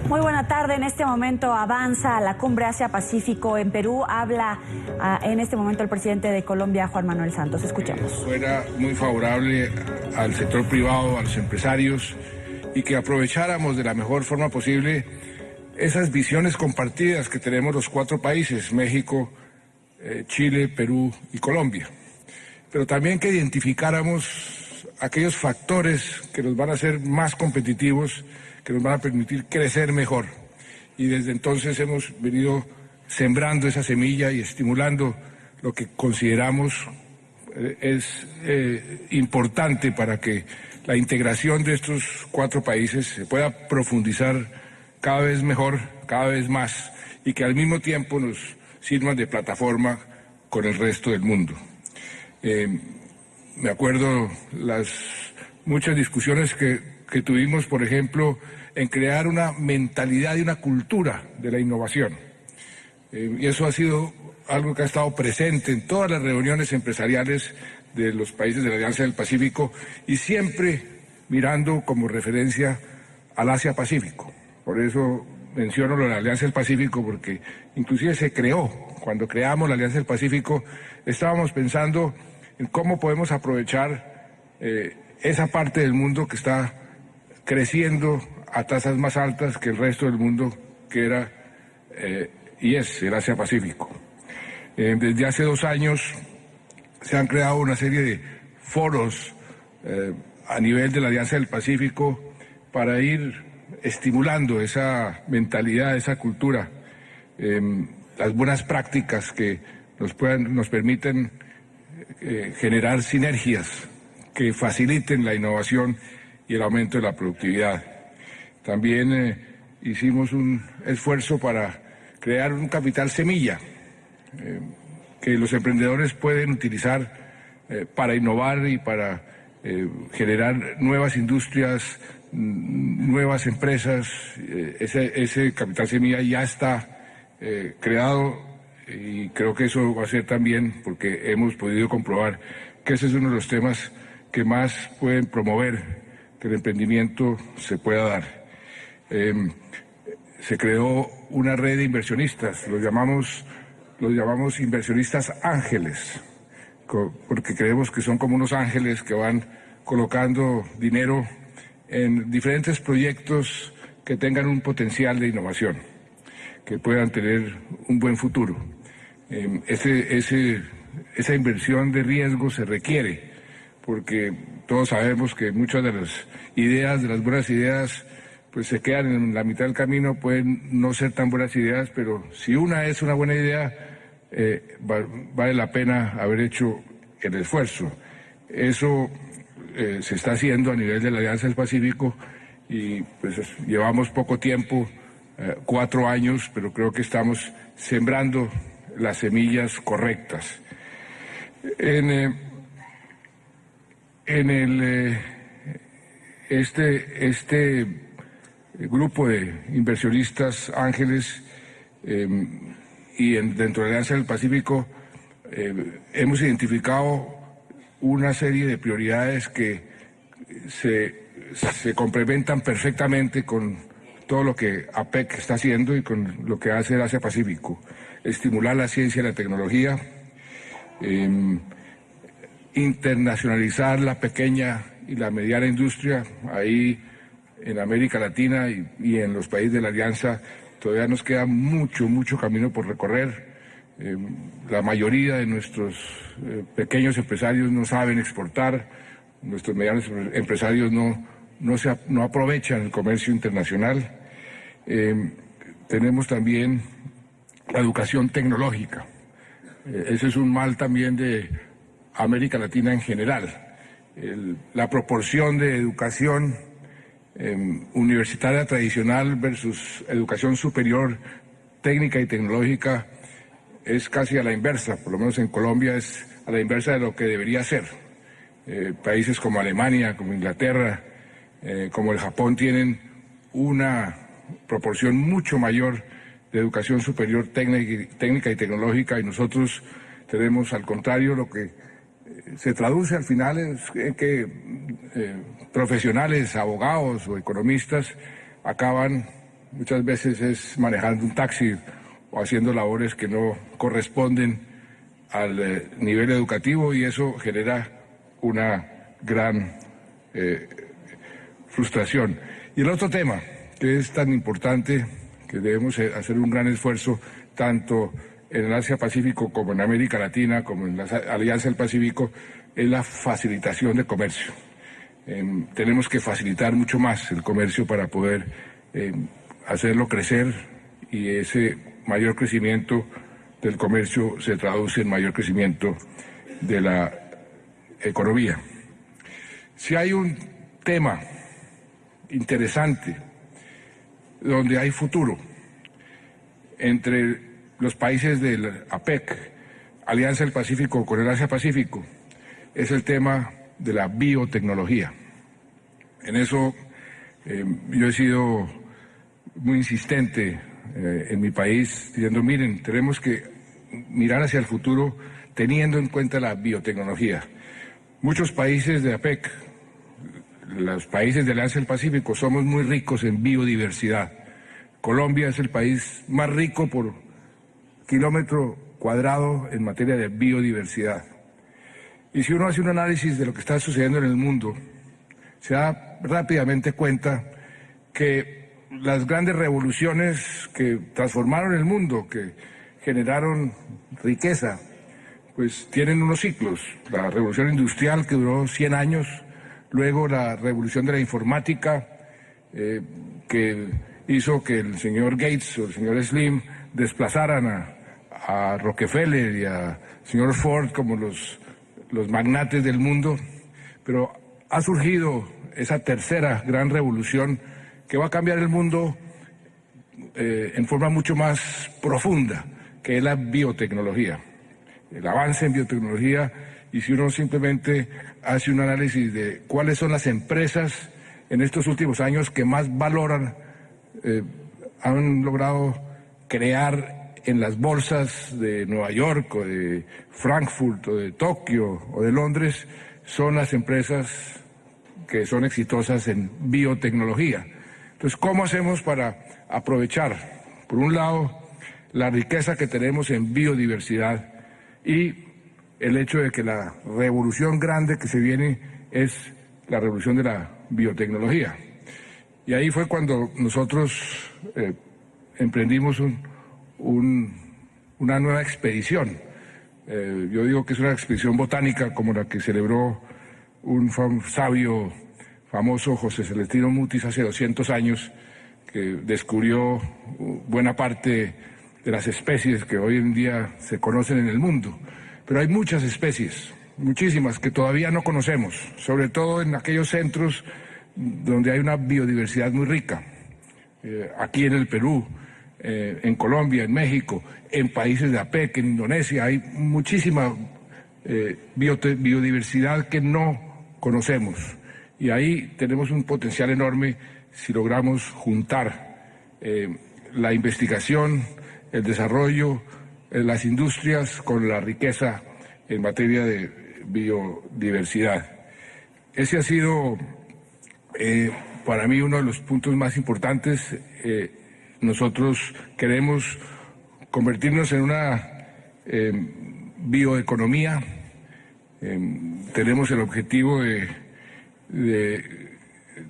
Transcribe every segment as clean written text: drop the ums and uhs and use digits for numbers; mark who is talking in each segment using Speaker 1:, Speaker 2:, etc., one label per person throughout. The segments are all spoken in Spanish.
Speaker 1: Muy buena tarde. En este momento avanza la cumbre Asia-Pacífico en Perú. Habla en este momento el presidente de Colombia, Juan Manuel Santos. Escuchemos.
Speaker 2: Fuera muy favorable al sector privado, a los empresarios, y que aprovecháramos de la mejor forma posible esas visiones compartidas que tenemos los cuatro países, México, Chile, Perú y Colombia. Pero también que identificáramos aquellos factores que nos van a hacer más competitivos, que nos van a permitir crecer mejor. Y desde entonces hemos venido sembrando esa semilla y estimulando lo que consideramos es importante para que la integración de estos cuatro países se pueda profundizar cada vez mejor, cada vez más, y que al mismo tiempo nos sirvan de plataforma con el resto del mundo. Me acuerdo las muchas discusiones que tuvimos, por ejemplo, en crear una mentalidad y una cultura de la innovación. Y eso ha sido algo que ha estado presente en todas las reuniones empresariales de los países de la Alianza del Pacífico y siempre mirando como referencia al Asia-Pacífico. Por eso menciono lo de la Alianza del Pacífico, porque inclusive se creó, cuando creamos la Alianza del Pacífico, estábamos pensando en cómo podemos aprovechar esa parte del mundo que está creciendo a tasas más altas que el resto del mundo, que era y es el Asia-Pacífico. Desde hace 2 años se han creado una serie de foros a nivel de la Alianza del Pacífico para ir estimulando esa mentalidad, esa cultura, las buenas prácticas que nos permiten generar sinergias que faciliten la innovación y el aumento de la productividad. También hicimos un esfuerzo para crear un capital semilla que los emprendedores pueden utilizar para innovar y para generar nuevas industrias, nuevas empresas. Ese capital semilla ya está creado y creo que eso va a ser también, porque hemos podido comprobar que ese es uno de los temas que más pueden promover que el emprendimiento se pueda dar. Se creó una red de inversionistas, los llamamos inversionistas ángeles, porque creemos que son como unos ángeles que van colocando dinero en diferentes proyectos que tengan un potencial de innovación, que puedan tener un buen futuro. Esa inversión de riesgo se requiere, porque todos sabemos que muchas de las ideas, de las buenas ideas, pues se quedan en la mitad del camino, pueden no ser tan buenas ideas, pero si una es una buena idea, vale la pena haber hecho el esfuerzo. Eso se está haciendo a nivel de la Alianza del Pacífico y pues llevamos poco tiempo, 4 años, pero creo que estamos sembrando las semillas correctas. Este grupo de inversionistas ángeles y dentro de la Alianza del Pacífico hemos identificado una serie de prioridades que se complementan perfectamente con todo lo que APEC está haciendo y con lo que hace el Asia-Pacífico. Estimular la ciencia y la tecnología, internacionalizar la pequeña y la mediana industria. Ahí en América Latina y en los países de la Alianza todavía nos queda mucho camino por recorrer. La mayoría de nuestros pequeños empresarios no saben exportar, nuestros medianos empresarios no aprovechan el comercio internacional. Tenemos también la educación tecnológica. Ese es un mal también de América Latina en general. La proporción de educación universitaria tradicional versus educación superior técnica y tecnológica es casi a la inversa, por lo menos en Colombia es a la inversa de lo que debería ser. Países como Alemania, como Inglaterra, como el Japón tienen una proporción mucho mayor de educación superior técnica y tecnológica, y nosotros tenemos al contrario. Lo que se traduce al final es que profesionales, abogados o economistas acaban muchas veces es manejando un taxi o haciendo labores que no corresponden al nivel educativo, y eso genera una gran frustración. Y el otro tema que es tan importante, que debemos hacer un gran esfuerzo tanto en el Asia-Pacífico como en América Latina, como en la Alianza del Pacífico, es la facilitación de comercio. Tenemos que facilitar mucho más el comercio para poder hacerlo crecer, y ese mayor crecimiento del comercio se traduce en mayor crecimiento de la economía. Si hay un tema interesante donde hay futuro entre los países del APEC, Alianza del Pacífico con el Asia-Pacífico, es el tema de la biotecnología. En eso yo he sido muy insistente en mi país, diciendo, miren, tenemos que mirar hacia el futuro teniendo en cuenta la biotecnología. Muchos países de APEC, los países de la Alianza del Pacífico, somos muy ricos en biodiversidad. Colombia es el país más rico por kilómetro cuadrado en materia de biodiversidad. Y si uno hace un análisis de lo que está sucediendo en el mundo, se da rápidamente cuenta que las grandes revoluciones que transformaron el mundo, que generaron riqueza, pues tienen unos ciclos. La revolución industrial, que duró 100 años, luego la revolución de la informática, que hizo que el señor Gates o el señor Slim desplazaran a Rockefeller y al señor Ford como los magnates del mundo, pero ha surgido esa tercera gran revolución que va a cambiar el mundo en forma mucho más profunda, que es la biotecnología, el avance en biotecnología. Y si uno simplemente hace un análisis de cuáles son las empresas en estos últimos años que más valoran, han logrado crear en las bolsas de Nueva York o de Frankfurt o de Tokio o de Londres, son las empresas que son exitosas en biotecnología. Entonces, ¿cómo hacemos para aprovechar, por un lado, la riqueza que tenemos en biodiversidad y el hecho de que la revolución grande que se viene es la revolución de la biotecnología? Y ahí fue cuando nosotros emprendimos una nueva expedición. Yo digo que es una expedición botánica como la que celebró un sabio famoso, José Celestino Mutis, hace 200 años, que descubrió buena parte de las especies que hoy en día se conocen en el mundo. Pero hay muchas especies, muchísimas, que todavía no conocemos, sobre todo en aquellos centros donde hay una biodiversidad muy rica. Aquí en el Perú, en Colombia, en México, en países de APEC, en Indonesia, hay muchísima biodiversidad que no conocemos. Y ahí tenemos un potencial enorme si logramos juntar la investigación, el desarrollo, las industrias con la riqueza en materia de biodiversidad. Ese ha sido para mí uno de los puntos más importantes. Nosotros queremos convertirnos en una bioeconomía. Tenemos el objetivo de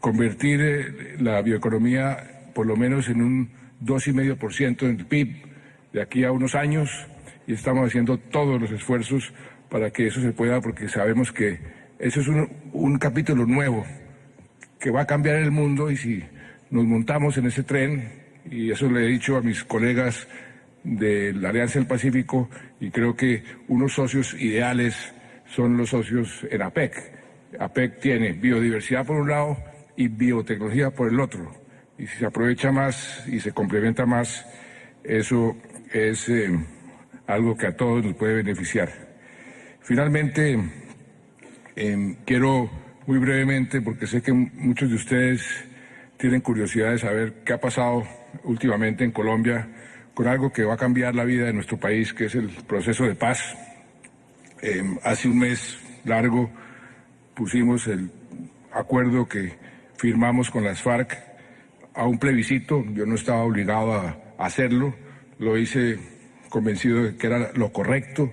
Speaker 2: convertir la bioeconomía por lo menos en un 2,5% del PIB de aquí a unos años, y estamos haciendo todos los esfuerzos para que eso se pueda, porque sabemos que eso es un capítulo nuevo que va a cambiar el mundo, y si nos montamos en ese tren, y eso le he dicho a mis colegas de la Alianza del Pacífico, y creo que unos socios ideales son los socios en APEC. APEC tiene biodiversidad por un lado y biotecnología por el otro, y si se aprovecha más y se complementa más, eso es algo que a todos nos puede beneficiar. Finalmente, quiero muy brevemente, porque sé que muchos de ustedes tienen curiosidad de saber qué ha pasado últimamente en Colombia con algo que va a cambiar la vida de nuestro país, que es el proceso de paz. Hace un mes largo pusimos el acuerdo que firmamos con las FARC a un plebiscito. Yo no estaba obligado a hacerlo, lo hice convencido de que era lo correcto,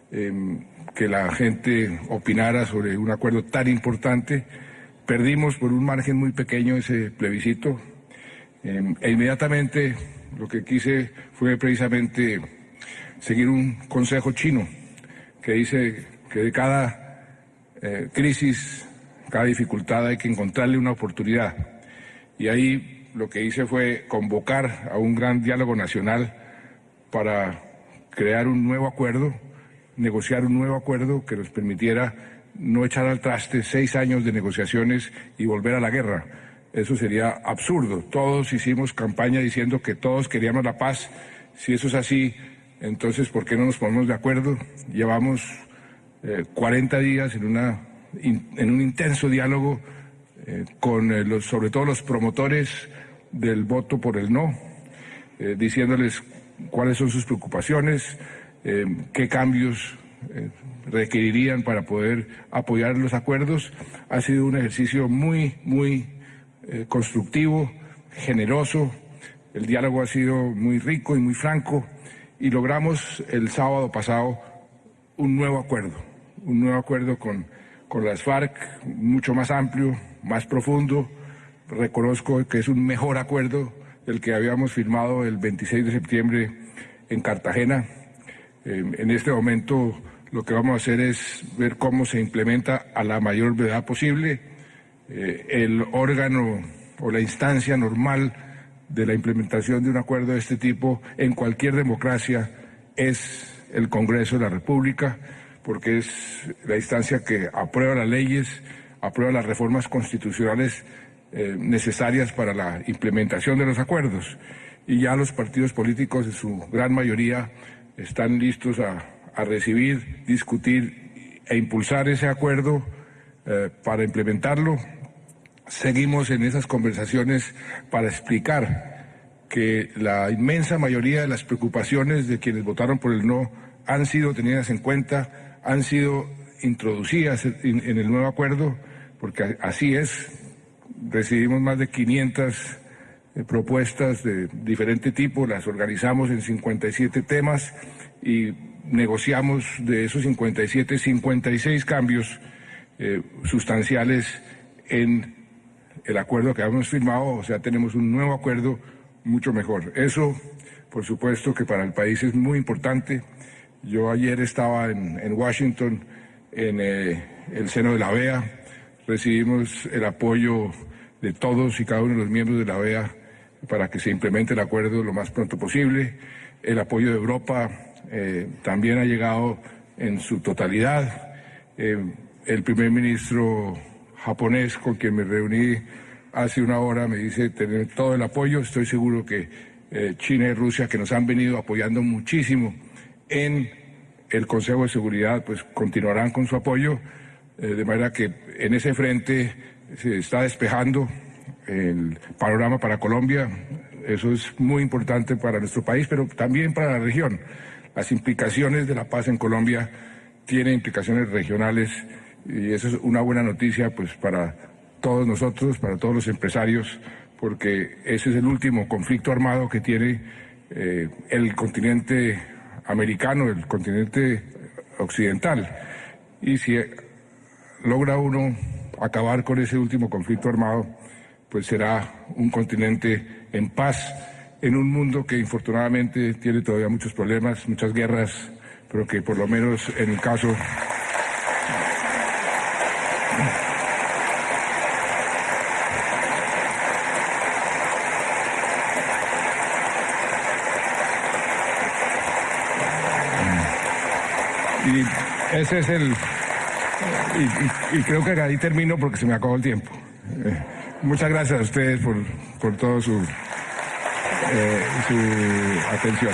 Speaker 2: que la gente opinara sobre un acuerdo tan importante. Perdimos por un margen muy pequeño ese plebiscito, e inmediatamente lo que quise fue precisamente seguir un consejo chino que dice que de cada crisis, cada dificultad hay que encontrarle una oportunidad. Y ahí lo que hice fue convocar a un gran diálogo nacional para crear un nuevo acuerdo, negociar un nuevo acuerdo que nos permitiera no echar al traste 6 años de negociaciones y volver a la guerra. Eso sería absurdo. Todos hicimos campaña diciendo que todos queríamos la paz. Si eso es así, entonces ¿por qué no nos ponemos de acuerdo? Llevamos 40 días en un intenso diálogo con sobre todo los promotores del voto por el no, diciéndoles cuáles son sus preocupaciones, qué cambios requerirían para poder apoyar los acuerdos. Ha sido un ejercicio muy constructivo, generoso. El diálogo ha sido muy rico y muy franco, y logramos el sábado pasado un nuevo acuerdo con las FARC, mucho más amplio, más profundo. Reconozco que es un mejor acuerdo del que habíamos firmado el 26 de septiembre en Cartagena. En este momento lo que vamos a hacer es ver cómo se implementa a la mayor brevedad posible. El órgano o la instancia normal de la implementación de un acuerdo de este tipo en cualquier democracia es el Congreso de la República, porque es la instancia que aprueba las leyes, aprueba las reformas constitucionales necesarias para la implementación de los acuerdos. Y ya los partidos políticos, en su gran mayoría, están listos a recibir, discutir e impulsar ese acuerdo para implementarlo. Seguimos en esas conversaciones para explicar que la inmensa mayoría de las preocupaciones de quienes votaron por el no han sido tenidas en cuenta, han sido introducidas en el nuevo acuerdo, porque así es. Recibimos más de 500 propuestas de diferente tipo, las organizamos en 57 temas y negociamos de esos 57, 56 cambios sustanciales en el acuerdo que habíamos firmado. O sea, tenemos un nuevo acuerdo mucho mejor. Eso, por supuesto, que para el país es muy importante. Yo ayer estaba en Washington, en el seno de la OEA. Recibimos el apoyo de todos y cada uno de los miembros de la OEA para que se implemente el acuerdo lo más pronto posible. El apoyo de Europa también ha llegado en su totalidad. El primer ministro japonés, con quien me reuní hace una hora, me dice tener todo el apoyo. Estoy seguro que China y Rusia, que nos han venido apoyando muchísimo en el Consejo de Seguridad, pues continuarán con su apoyo, de manera que en ese frente se está despejando el panorama para Colombia. Eso es muy importante para nuestro país, pero también para la región. Las implicaciones de la paz en Colombia tienen implicaciones regionales, y eso es una buena noticia pues para todos nosotros, para todos los empresarios, porque ese es el último conflicto armado que tiene el continente americano, el continente occidental. Y si logra uno acabar con ese último conflicto armado, pues será un continente en paz, en un mundo que infortunadamente tiene todavía muchos problemas, muchas guerras, pero que por lo menos en el caso y ese es y creo que ahí termino porque se me acabó el tiempo. Muchas gracias a ustedes por toda su atención.